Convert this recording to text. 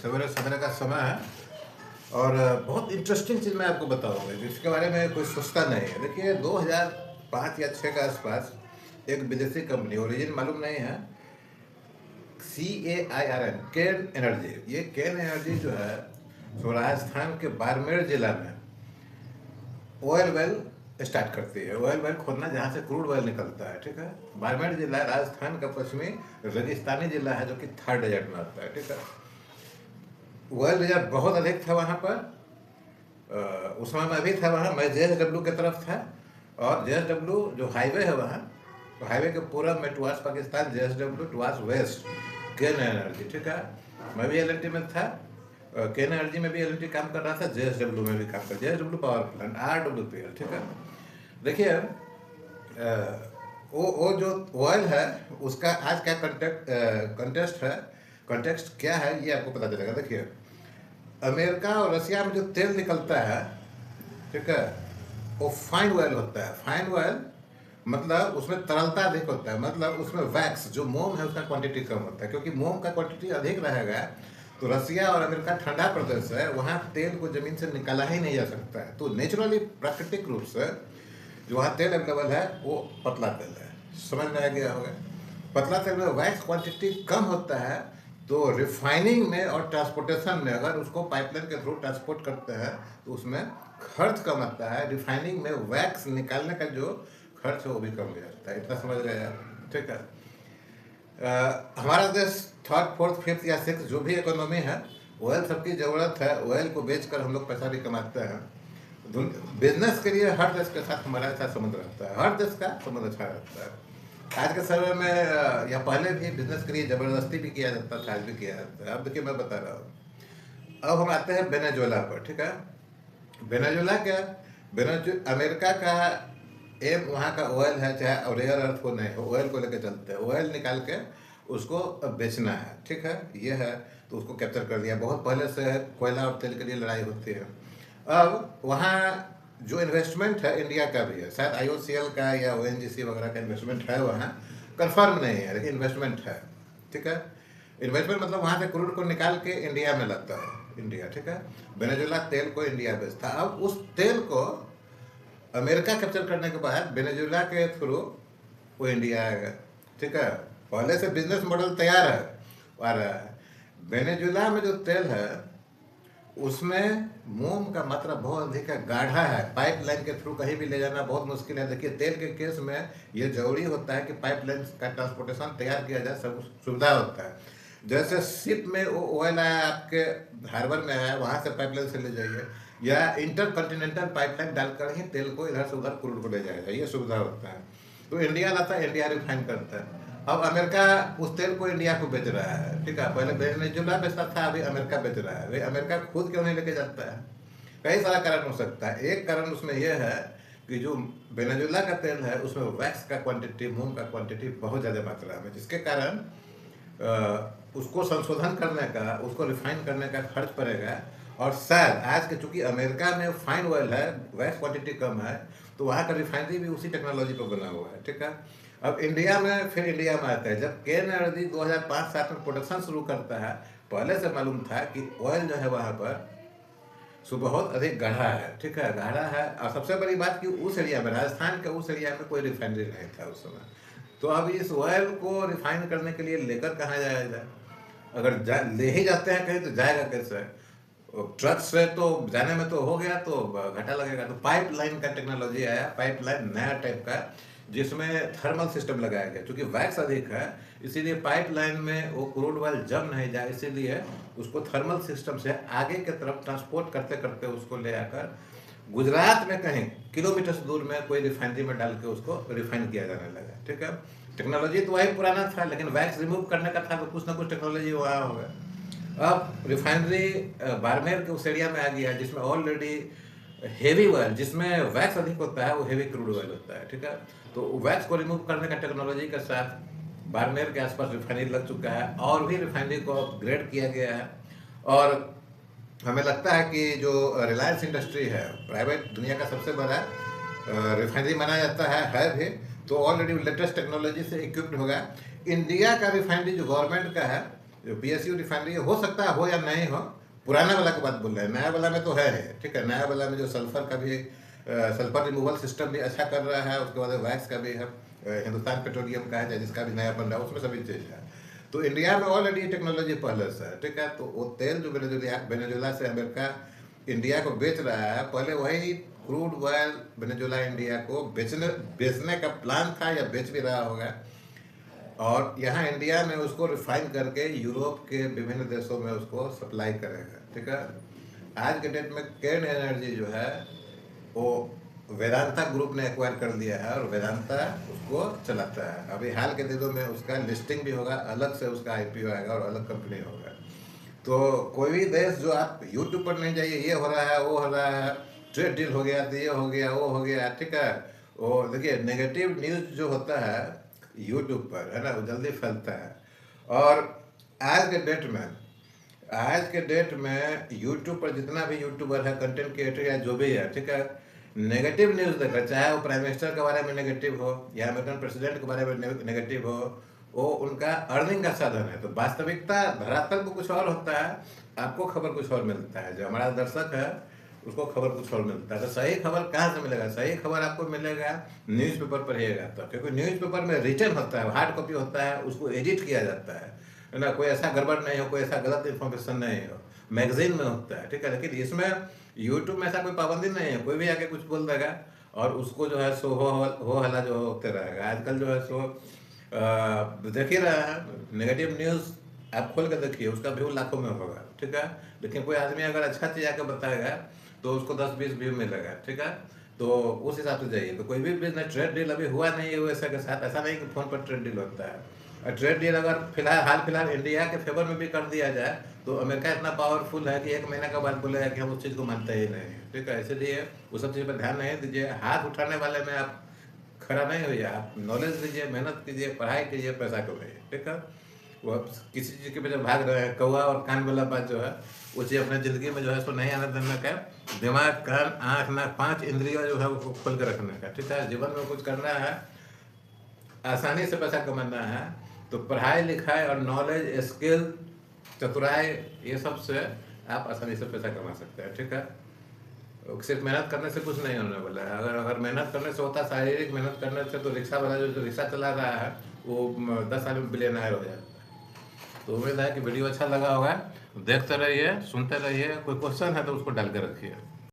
सवेरे सवेरे का समय है और बहुत इंटरेस्टिंग चीज़ मैं आपको बताऊंगा जिसके बारे में कोई सोचता नहीं है। देखिए 2005 या 6 के आसपास एक विदेशी कंपनी, ओरिजिन मालूम नहीं है, CAIRN, केन एनर्जी, ये केन एनर्जी जो है सो राजस्थान के बाड़मेर जिला में ऑयल वेल स्टार्ट करती है। ऑयल वेल खोदना जहाँ से क्रूड ऑयल निकलता है, ठीक है। बाड़मेर जिला राजस्थान का पश्चिमी रेगिस्तानी जिला है जो कि 3rd डेजर्ट में आता है, ठीक है। ऑयल रिजर्व बहुत अधिक था वहाँ पर। उस समय मैं भी था वहाँ, मैं JSW की तरफ था। और JSW जो हाईवे है वहाँ, तो हाईवे के पूरब में towards Pakistan, JSW towards west Cairn Energy, ठीक है। मैं भी LNT में था, केन एनर्जी में भी LNT काम कर रहा था, JSW में भी काम कर, JSW पावर प्लांट, RWPL, ठीक है। देखिए वो जो ऑयल है उसका आज क्या कंटेक्स्ट क्या है ये आपको पता चलेगा। देखिए अमेरिका और रशिया में जो तेल निकलता है, ठीक है, वो फाइन ऑयल होता है। फाइन ऑयल मतलब उसमें तरलता अधिक होता है, मतलब उसमें वैक्स जो मोम है उसका क्वांटिटी कम होता है, क्योंकि मोम का क्वांटिटी अधिक रहेगा तो रसिया और अमेरिका ठंडा प्रदेश है, वहाँ तेल को जमीन से निकाला ही नहीं जा सकता है। तो नेचुरली प्राकृतिक रूप से जो वहाँ तेल अवेलेबल है वो पतला तेल है। समझ में आ गया होगा। पतला तेल में वैक्स क्वांटिटी कम होता है, तो रिफाइनिंग में और ट्रांसपोर्टेशन में अगर उसको पाइपलाइन के थ्रू ट्रांसपोर्ट करते हैं तो उसमें खर्च कम आता है। रिफाइनिंग में वैक्स निकालने का जो खर्च है वो भी कम हो जाता है। इतना समझ रहे हैं, ठीक है। हमारा देश 3rd 4th 5th या 6th जो भी इकोनॉमी है, ऑयल सबकी ज़रूरत है। ऑयल को बेचकर हम लोग पैसा भी कमाते हैं। बिजनेस के लिए हर देश के साथ हमारा अच्छा संबंध रहता है, हर देश का संबंध अच्छा रहता है। आज के समय में या पहले भी बिजनेस के लिए ज़बरदस्ती भी किया जाता था, आज भी किया जाता है। अब देखिए मैं बता रहा हूँ। अब हम आते हैं वेनेजुएला पर, ठीक है। वेनेजुएला क्या, अमेरिका का एम वहाँ का ऑयल है, चाहे रेयर अर्थ को नहीं हो, ऑयल को लेकर चलते हैं। ऑयल निकाल के उसको बेचना है, ठीक है, ये है। तो उसको कैप्चर कर दिया। बहुत पहले से कोयला और तेल के लिए लड़ाई होती है। अब वहाँ जो इन्वेस्टमेंट है इंडिया का भी है, शायद IOCL का या ONGC वगैरह का इन्वेस्टमेंट है वहाँ, कंफर्म नहीं है लेकिन इन्वेस्टमेंट है, ठीक है। इन्वेस्टमेंट मतलब वहाँ से क्रूड को निकाल के इंडिया में लाता है इंडिया, ठीक है। वेनेजुएला तेल को इंडिया बेचता है। अब उस तेल को अमेरिका कैप्चर करने के बाद वेनेजुएला के थ्रू वो इंडिया आएगा, ठीक है। पहले से बिजनेस मॉडल तैयार है और वेनेजुएला में जो तेल है उसमें मोम का मात्रा बहुत अधिक है, गाढ़ा है। पाइपलाइन के थ्रू कहीं भी ले जाना बहुत मुश्किल है। देखिए तेल के केस में ये जरूरी होता है कि पाइपलाइन का ट्रांसपोर्टेशन तैयार किया जाए, सब सुविधा होता है। जैसे शिप में वो ऑयल आया, आपके हार्बर में आया, वहाँ से पाइपलाइन से ले जाइए, या इंटर कॉन्टिनेंटल पाइपलाइन डालकर ही तेल को इधर से उधर क्रूड को ले जाएगा, ये सुविधा होता है। तो इंडिया लाता है, इंडिया रिफाइन करता है। अब अमेरिका उस तेल को इंडिया को बेच रहा है, ठीक है। पहले वेनेजुएला बेचता था, अभी अमेरिका बेच रहा है। अमेरिका खुद क्यों नहीं लेके जाता है? कई सारा कारण हो सकता है। एक कारण उसमें यह है कि जो वेनेजुएला का तेल है उसमें वैक्स का क्वांटिटी, मोम का क्वांटिटी बहुत ज़्यादा मात्रा में, जिसके कारण उसको संशोधन करने का, उसको रिफाइन करने का खर्च पड़ेगा। और शायद आज के चूँकि अमेरिका में फाइन ऑयल है, वैक्स क्वांटिटी कम है, तो वहाँ का रिफाइनरी भी उसी टेक्नोलॉजी पर बना हुआ है, ठीक है। अब इंडिया में, फिर इंडिया में आता है जब केन एनर्जी 2005-7 में प्रोडक्शन शुरू करता है। पहले से मालूम था कि ऑयल जो है वहाँ पर सो बहुत अधिक गाढ़ा है, ठीक है, गाढ़ा है। और सबसे बड़ी बात कि उस एरिया में, राजस्थान के उस एरिया में कोई रिफाइनरी नहीं था उस समय। तो अब इस ऑयल को रिफाइन करने के लिए लेकर कहाँ जाया जाए? अगर ले ही जाते हैं कहीं तो जाएगा कैसे? ट्रक से तो जाने में तो हो गया, तो घाटा लगेगा। तो पाइपलाइन का टेक्नोलॉजी आया, पाइपलाइन नया टाइप का, जिसमें थर्मल सिस्टम लगाया गया। क्योंकि वैक्स अधिक है इसीलिए पाइपलाइन में वो क्रूड ऑयल जम नहीं जाए, इसीलिए उसको थर्मल सिस्टम से आगे की तरफ ट्रांसपोर्ट करते करते उसको ले आकर गुजरात में कहीं किलोमीटर दूर में कोई रिफाइनरी में डाल के उसको रिफाइन किया जाने लगा, ठीक है। टेक्नोलॉजी तो वही पुराना था, लेकिन वैक्स रिमूव करने का था तो कुछ ना कुछ टेक्नोलॉजी वहाँ होगा। अब रिफाइनरी बाड़मेर के उस एरिया में आ गया जिसमें ऑलरेडी हेवी ऑयल, जिसमें वैक्स अधिक होता है, वो हेवी क्रूड ऑयल होता है, ठीक है। तो वैक्स को रिमूव करने का टेक्नोलॉजी के साथ बाड़मेर के आसपास रिफाइनरी लग चुका है, और भी रिफाइनरी को अपग्रेड किया गया है। और हमें लगता है कि जो रिलायंस इंडस्ट्री है, प्राइवेट दुनिया का सबसे बड़ा रिफाइनरी माना जाता है भी, तो ऑलरेडी लेटेस्ट टेक्नोलॉजी से इक्विप्ड होगा। इंडिया का रिफाइनरी जो गवर्नमेंट का है, जो PSU रिफाइनरी हो सकता है हो या नहीं हो, पुराना वाला की बात बोल रहे हैं, नया वाला में तो है, ठीक है। नया वाला में जो सल्फर का भी सल्फर रिमूवल सिस्टम भी अच्छा कर रहा है, उसके बाद वैक्स का भी है, हिंदुस्तान पेट्रोलियम का है, जिसका भी नया बन रहा है, उसमें सभी चीज़ है। तो इंडिया में ऑलरेडी टेक्नोलॉजी पहले से है, ठीक है। तो वो तेल जो वेनेजुला से अमेरिका इंडिया को बेच रहा है, पहले वही क्रूड ऑयल वेनेजुला इंडिया को बेचने का प्लान था, या बेच भी रहा होगा, और यहाँ इंडिया में उसको रिफाइन करके यूरोप के विभिन्न देशों में उसको सप्लाई करेगा, ठीक है। आज के डेट में केन एनर्जी जो है वो वेदांता ग्रुप ने एक्वायर कर लिया है, और वेदांता उसको चलाता है। अभी हाल के दिनों में उसका लिस्टिंग भी होगा, अलग से उसका IPO आएगा और अलग कंपनी होगा। तो कोई भी देश जो आप यूट्यूब पर नहीं जाइए, ये हो रहा है वो हो रहा है, ट्रेड डील हो गया, तो ये हो गया वो हो गया, ठीक है। और देखिए नेगेटिव न्यूज़ जो होता है यूट्यूब पर, है ना, वो जल्दी फैलता है। और आज के डेट में यूट्यूब पर जितना भी यूट्यूबर है, कंटेंट क्रिएटर या जो भी है, ठीक है, नेगेटिव न्यूज़ देख रहा है, चाहे वो प्राइम मिनिस्टर के बारे में नेगेटिव हो या अमेरिकन प्रेसिडेंट के बारे में नेगेटिव हो, वो उनका अर्निंग का साधन है। तो वास्तविकता धरातल को कुछ और होता है, आपको खबर कुछ और मिलता है, जो हमारा दर्शक है उसको खबर कुछ और मिलता है। तो सही खबर कहाँ से मिलेगा? सही खबर आपको मिलेगा न्यूज़पेपर पढ़िएगा तो, क्योंकि न्यूज़पेपर में रिटन होता है, हार्ड कॉपी होता है, उसको एडिट किया जाता है ना, कोई ऐसा गड़बड़ नहीं हो, कोई ऐसा गलत इन्फॉर्मेशन नहीं हो। मैगजीन में होता है, ठीक है। लेकिन इसमें यूट्यूब में ऐसा कोई पाबंदी नहीं है, कोई भी आके कुछ बोल देगा और उसको जो है सो हो हल्ला जो होते रहेगा। आजकल जो है सो देख ही रहा है, नेगेटिव न्यूज़ आप खोल कर देखिए, उसका व्यू लाखों में होगा, ठीक है। लेकिन कोई आदमी अगर अच्छा चीज़ आकर बताएगा तो उसको 10-20 व्यू मिलेगा, ठीक है। तो उस हिसाब से जाइए। तो कोई भी बिजनेस ट्रेड डील अभी हुआ नहीं है USA के साथ, ऐसा नहीं कि फ़ोन पर ट्रेड डील होता है। और ट्रेड डील अगर हाल फिलहाल इंडिया के फेवर में भी कर दिया जाए तो अमेरिका इतना पावरफुल है कि 1 महीने के बाद बोलेगा कि हम उस चीज़ को मानते ही नहीं, ठीक है। इसलिए उस सब चीज़ पर ध्यान नहीं दीजिए। हाथ उठाने वाले में आप खड़ा नहीं होइए, आप नॉलेज दीजिए, मेहनत कीजिए, पढ़ाई कीजिए, पैसा कमाइए, ठीक है। वो आप किसी चीज़ के पीछे भाग रहे हैं, कौवा और कान वाला बात जो है वो चीज़ अपने ज़िंदगी में जो है सो नहीं आने देने का। दिमाग, कान, आँख, नाक, 5 इंद्रियों जो है वो खोल कर रखने का, ठीक है। जीवन में कुछ करना है, आसानी से पैसा कमाना है, तो पढ़ाई लिखाई और नॉलेज, स्किल, चतुराई, ये सब से आप आसानी से पैसा कमा सकते हैं, ठीक है। सिर्फ मेहनत करने से कुछ नहीं होने वाला है। अगर मेहनत करने से होता, शारीरिक मेहनत करने से, तो रिक्शा वाला जो रिक्शा चला रहा है वो 10 साल में बिलियनर हो जाता है। तो उम्मीद है कि वीडियो अच्छा लगा होगा, देखते रहिए, सुनते रहिए। कोई क्वेश्चन है तो उसको डाल कर रखिए।